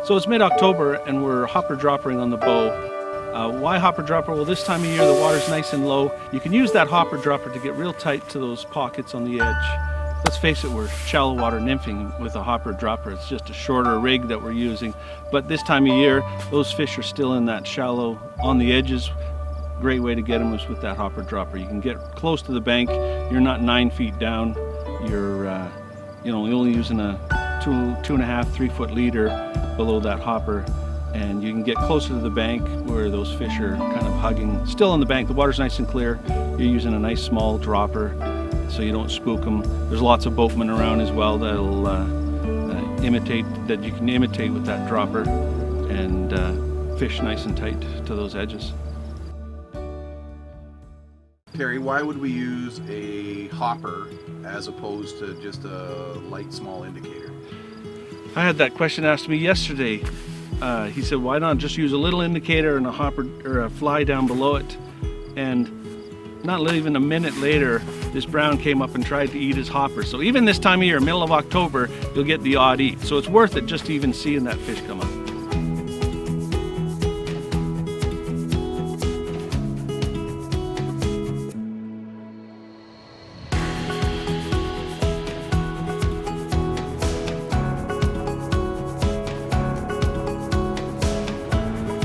So it's mid-October and we're hopper droppering on the bow. Why hopper dropper? Well, this time of year the water's nice and low. You can use that hopper dropper to get real tight to those pockets on the edge. Let's face it, we're shallow water nymphing with a hopper dropper. It's just a shorter rig that we're using. But this time of year, those fish are still in that shallow on the edges. Great way to get them is with that hopper dropper. You can get close to the bank. You're not 9 feet down. You're you're only using a 2.5, 3 foot leader below that hopper. And you can get closer to the bank where those fish are kind of hugging. Still on the bank, the water's nice and clear. You're using a nice small dropper so you don't spook them. There's lots of boatmen around as well that'll that you can imitate with that dropper and fish nice and tight to those edges. Terry, why would we use a hopper as opposed to just a light small indicator? I had that question asked me yesterday. He said, why not just use a little indicator and a hopper or a fly down below it? And not even a minute later, this brown came up and tried to eat his hopper. So even this time of year, middle of October, you'll get the odd eat. So it's worth it just to even seeing that fish come up.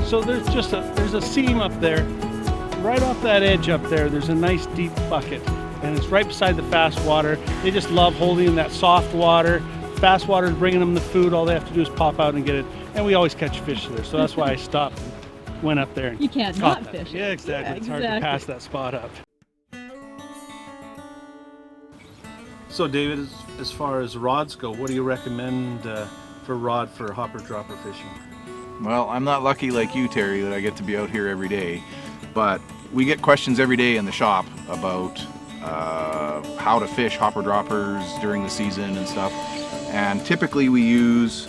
So there's a seam up there, right off that edge up there. There's a nice deep bucket, and it's right beside the fast water. They just love holding in that soft water. Fast water is bringing them the food. All they have to do is pop out and get it. And we always catch fish there, so that's why I stopped and went up there. And you can't not fish it. Yeah, exactly. Yeah, it's hard to pass that spot up. So David, as far as rods go, what do you recommend for rod for hopper dropper fishing? Well, I'm not lucky like you, Terry, that I get to be out here every day, but we get questions every day in the shop about how to fish hopper droppers during the season and stuff. And typically we use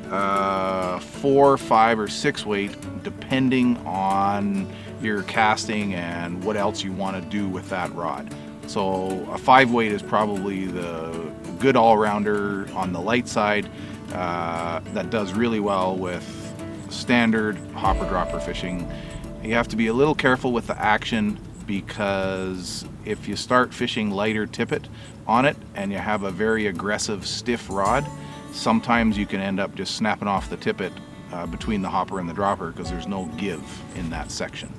4, 5, or 6 weight, depending on your casting and what else you want to do with that rod. So a 5 weight is probably the good all-rounder on the light side that does really well with standard hopper dropper fishing. You have to be a little careful with the action, because if you start fishing lighter tippet on it and you have a very aggressive stiff rod, sometimes you can end up just snapping off the tippet between the hopper and the dropper because there's no give in that section.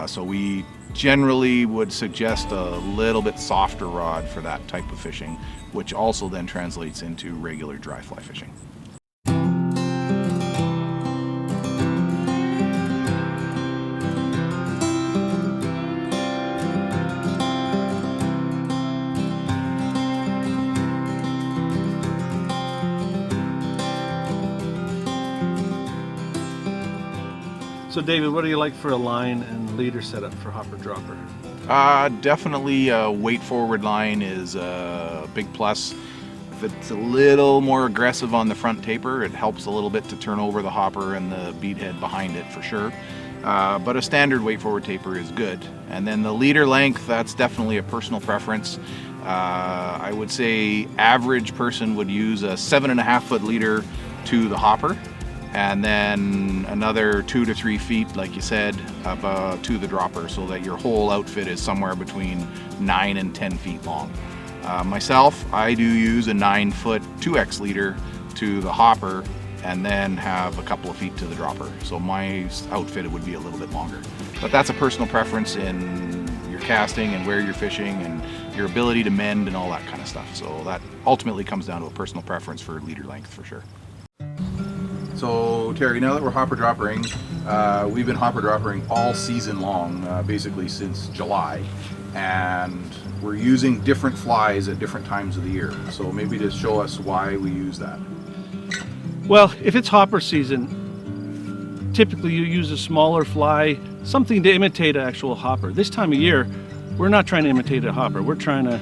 So we generally would suggest a little bit softer rod for that type of fishing, which also then translates into regular dry fly fishing. So David, what do you like for a line and leader setup for hopper dropper? Definitely a weight forward line is a big plus. If it's a little more aggressive on the front taper, it helps a little bit to turn over the hopper and the bead head behind it for sure. But a standard weight forward taper is good. And then the leader length, that's definitely a personal preference. I would say average person would use a 7.5 foot leader to the hopper, and then another 2 to 3 feet, like you said, up to the dropper, so that your whole outfit is somewhere between 9 and 10 feet long. Myself, I do use a 9 foot 2X leader to the hopper, and then have a couple of feet to the dropper. So my outfit would be a little bit longer. But that's a personal preference in your casting and where you're fishing and your ability to mend and all that kind of stuff. So that ultimately comes down to a personal preference for leader length for sure. So Terry, now that we're hopper droppering, we've been hopper droppering all season long, basically since July, and we're using different flies at different times of the year. So maybe just show us why we use that. Well, if it's hopper season, typically you use a smaller fly, something to imitate an actual hopper. This time of year, we're not trying to imitate a hopper. We're trying to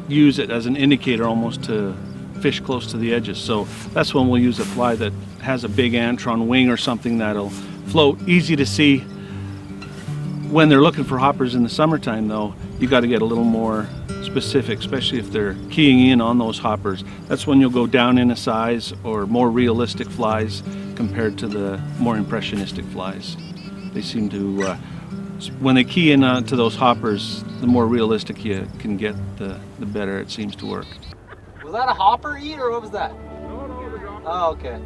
use it as an indicator almost to fish close to the edges. So that's when we'll use a fly that has a big antron wing or something that'll float, easy to see. When they're looking for hoppers in the summertime though, you got to get a little more specific, especially if they're keying in on those hoppers. That's when you'll go down in a size, or more realistic flies compared to the more impressionistic flies. They seem to, when they key in to those hoppers, the more realistic you can get, the better it seems to work. Was that a hopper eat or what was that? No, the dropper. Oh, okay.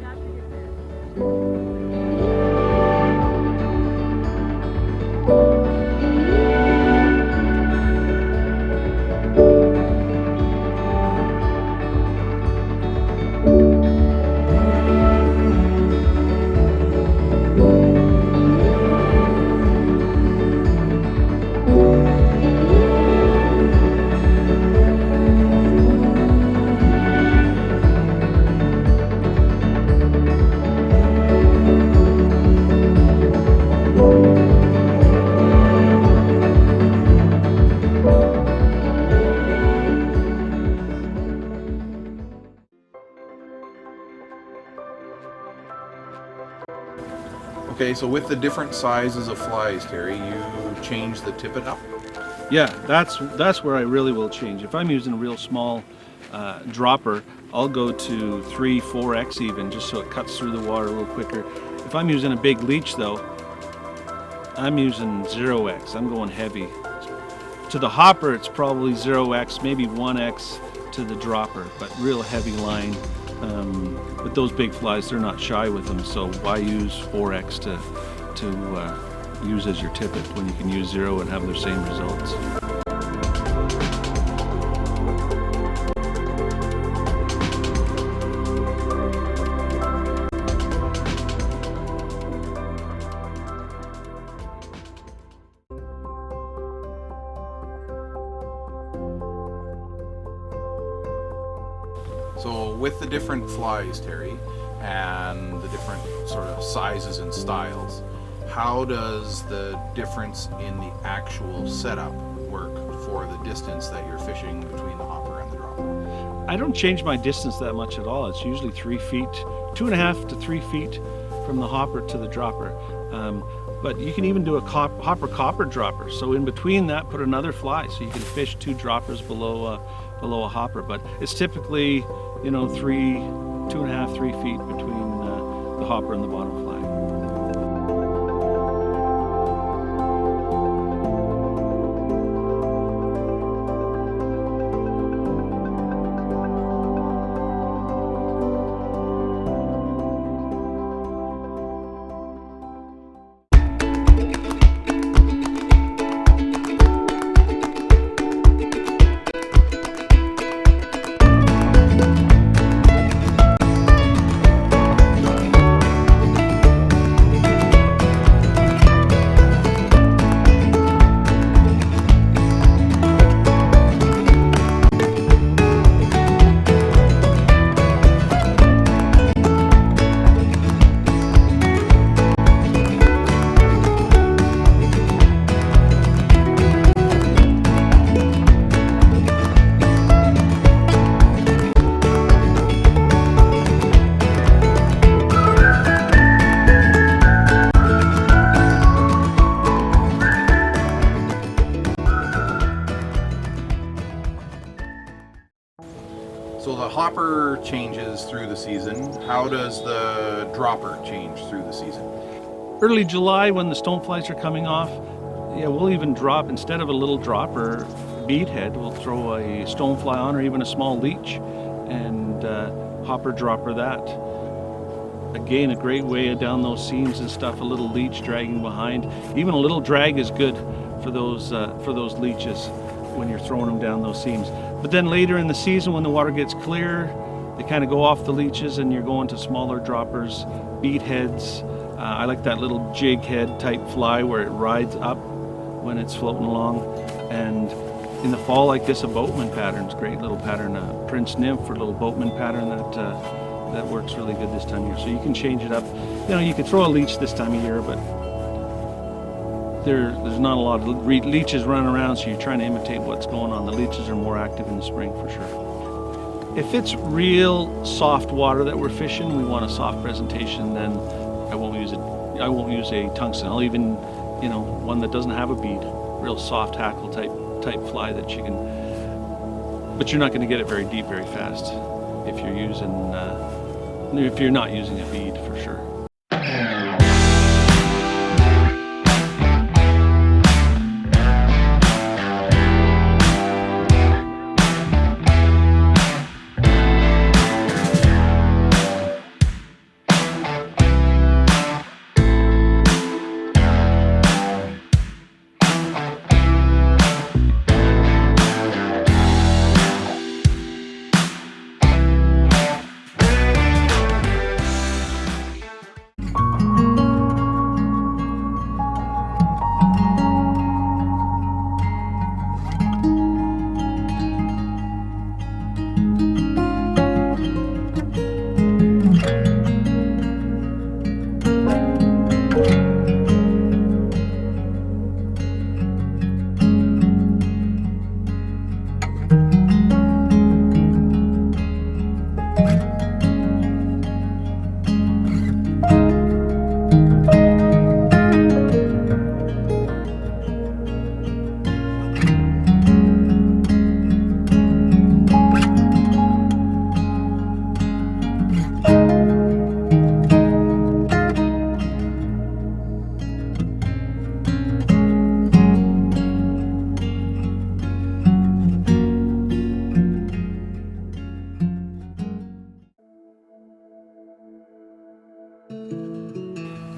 Okay, so with the different sizes of flies, Terry, you change the tippet up? Yeah, that's where I really will change. If I'm using a real small dropper, I'll go to 3, 4x even, just so it cuts through the water a little quicker. If I'm using a big leech though, I'm using 0x, I'm going heavy. To the hopper, it's probably 0x, maybe 1x to the dropper, but real heavy line. With those big flies, they're not shy with them, so why use 4x to use as your tippet when you can use 0 and have the same results? So with the different flies, Terry, and the different sort of sizes and styles, how does the difference in the actual setup work for the distance that you're fishing between the hopper and the dropper? I don't change my distance that much at all. It's usually 3 feet, 2.5 to 3 feet from the hopper to the dropper. But you can even do a hopper-copper dropper. So in between that, put another fly, so you can fish 2 droppers below a hopper. But it's typically, 2.5, 3 feet between the hopper and the bottom fly. So the hopper changes through the season. How does the dropper change through the season? Early July, when the stoneflies are coming off, we'll even drop, instead of a little dropper beadhead, we'll throw a stonefly on, or even a small leech, and hopper dropper that. Again, a great way down those seams and stuff, a little leech dragging behind. Even a little drag is good for those leeches when you're throwing them down those seams. But then later in the season, when the water gets clear, they kind of go off the leeches and you're going to smaller droppers, bead heads. I like that little jig head type fly where it rides up when it's floating along. And in the fall like this, a boatman pattern's great little pattern, a Prince Nymph or little boatman pattern that works really good this time of year. So you can change it up. You can throw a leech this time of year, but there's not a lot of leeches running around, so you're trying to imitate what's going on. The leeches are more active in the spring for sure. If it's real soft water that we're fishing, we want a soft presentation, then I won't use a tungsten. I'll even, one that doesn't have a bead, real soft hackle type fly that you can but you're not going to get it very deep very fast if you're not using a bead, for sure.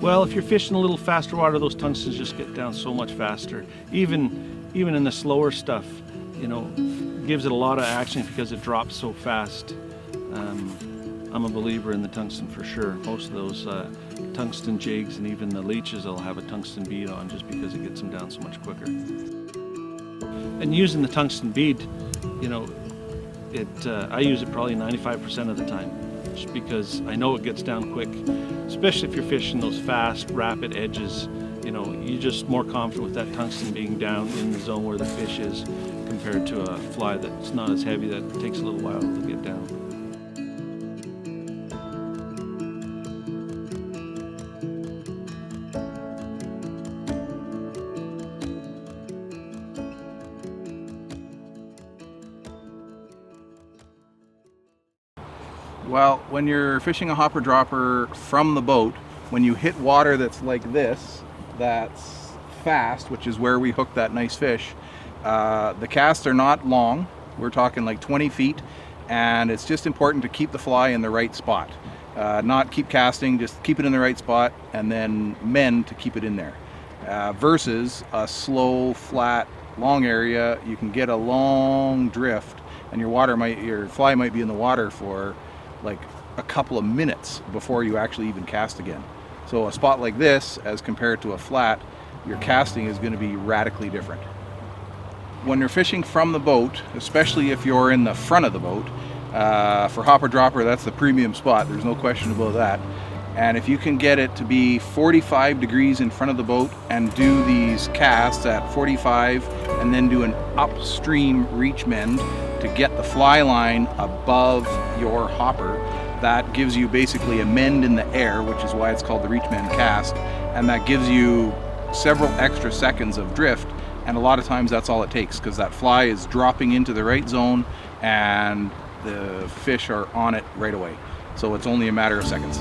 Well, if you're fishing a little faster water, those tungstens just get down so much faster. Even in the slower stuff, you know, gives it a lot of action because it drops so fast. I'm a believer in the tungsten for sure. Most of those tungsten jigs and even the leeches will have a tungsten bead on just because it gets them down so much quicker. And using the tungsten bead, you know, I use it probably 95% of the time, just because I know it gets down quick, especially if you're fishing those fast, rapid edges. You know, you're just more confident with that tungsten being down in the zone where the fish is compared to a fly that's not as heavy, that takes a little while to get down. Well, when you're fishing a hopper dropper from the boat, when you hit water that's like this, that's fast, which is where we hook that nice fish, the casts are not long. We're talking like 20 feet, and it's just important to keep the fly in the right spot. Not keep casting, just keep it in the right spot, and then mend to keep it in there. Versus a slow, flat, long area, you can get a long drift, and your fly might be in the water for like a couple of minutes before you actually even cast again. So a spot like this, as compared to a flat, your casting is going to be radically different. When you're fishing from the boat, especially if you're in the front of the boat, for hopper dropper, that's the premium spot, there's no question about that. And if you can get it to be 45 degrees in front of the boat and do these casts at 45 and then do an upstream reach mend to get the fly line above your hopper, that gives you basically a mend in the air, which is why it's called the reach mend cast, and that gives you several extra seconds of drift, and a lot of times that's all it takes, because that fly is dropping into the right zone and the fish are on it right away. So it's only a matter of seconds.